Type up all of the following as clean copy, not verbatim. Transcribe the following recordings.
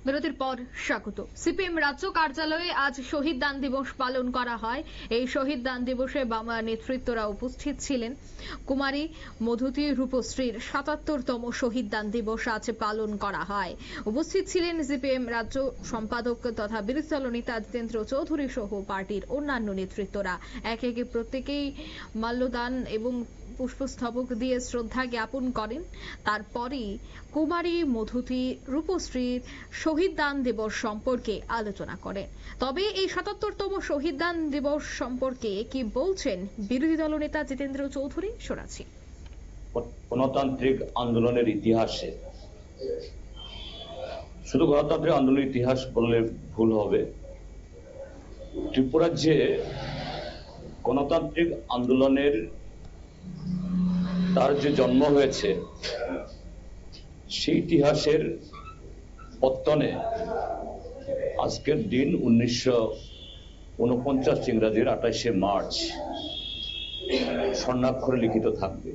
বিরতির পর স্বাগত। সিপিএম রাজ্য কার্যালয়ে আজ শহীদ দান দিবস পালন করা হয়। এই শহীদ দান দিবসে বামা নেতৃত্বরা উপস্থিত ছিলেন। কুমারী মধুতি রূপশ্রীর ৭৭তম শহীদ দান দিবস আজ পালন করা হয়। উপস্থিত ছিলেন সিপিএম রাজ্য সম্পাদক তথা বিরোধী দল নেতা জিতেন্দ্র চৌধুরী সহ পার্টির অন্যান্য নেতৃত্বরা। একে একে প্রত্যেকেই মাল্যদান এবং পুষ্পস্তবক দিয়ে শ্রদ্ধা জ্ঞাপন করেন। তারপরই কুমারী মধুতি রূপশ্রীর শহীদ দান দিবস সম্পর্কে আলোচনা করেন। তবে এই ৭৭তম শহীদ দান দিবস সম্পর্কে কি বলছেন বিরোধী দল নেতা জিতেন্দ্র চৌধুরী? শোনাচ্ছি। গণতান্ত্রিক আন্দোলনের ইতিহাসে, শুধু গণতান্ত্রিক আন্দোলনের ইতিহাস বললে ভুল হবে, ত্রিপুরাজ্যে গণতান্ত্রিক আন্দোলনের তার যে জন্ম হয়েছে সেই ইতিহাসের পত্তনে আজকের দিন 1949 ইংরাজির 28শে মার্চ স্বর্ণাক্ষরে লিখিত থাকবে।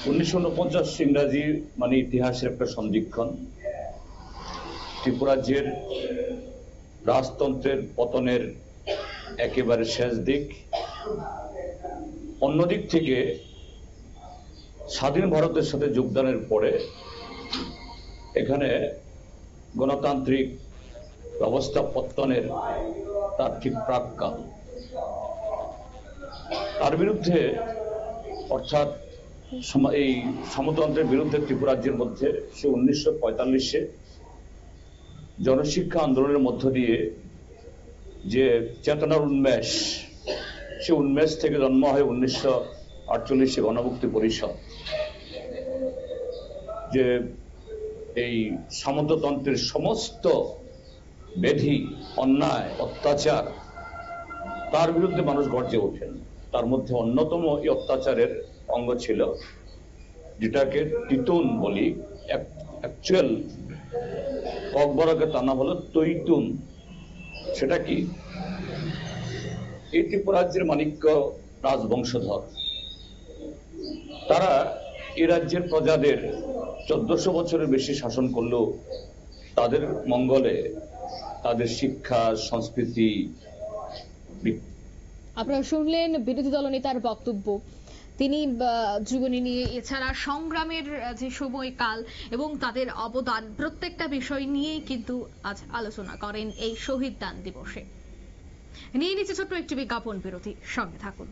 1949 ইংরাজি মানে ইতিহাসের একটা সন্ধিক্ষণ। ত্রিপুরাজ্যের রাজতন্ত্রের পতনের একেবারে শেষ দিক। অন্যদিক থেকে স্বাধীন ভারতের সাথে যোগদানের পরে এখানে গণতান্ত্রিক ব্যবস্থা পত্তনের তার ঠিক প্রাক্কাল। তার বিরুদ্ধে, অর্থাৎ এই সমতন্ত্রের বিরুদ্ধে ত্রিপুরাজ্যের মধ্যে সে 1945-এ জনশিক্ষা আন্দোলনের মধ্য দিয়ে যে চেতনার উন্মেষ, সে উন্মেষ থেকে জন্ম হয় 1948-এ গণমুক্তি পরিষদ, যে এই সামন্ততন্ত্রের সমস্ত ব্যাধি, অন্যায়, অত্যাচার তার বিরুদ্ধে মানুষ গর্জে ওঠেন। তার মধ্যে অন্যতম এই অত্যাচারের অঙ্গ ছিল যেটাকে টিতুন বলি, অ্যাকচুয়াল ককবরকে টানা হলো তৈতুন। সেটা কি? এই ত্রিপুরাজ্যের মাণিক্য রাজবংশধর, তারা এই রাজ্যের প্রজাদের 1400 বছরের বেশি শাসন করলেও তাদের মঙ্গলে, তাদের শিক্ষা, সংস্কৃতি। আপনারা শুনলেন বিরোধী দলনেতার বক্তব্য। তিনি জীবনী নিয়ে, এছাড়া সংগ্রামের যে সময়কাল এবং তাদের অবদান, প্রত্যেকটা বিষয় নিয়েই কিন্তু আজ আলোচনা করেন এই শহীদ দান দিবসে। নিয়ে নিচ্ছে ছোট্ট একটি বিজ্ঞাপন বিরতি, সঙ্গে থাকুন।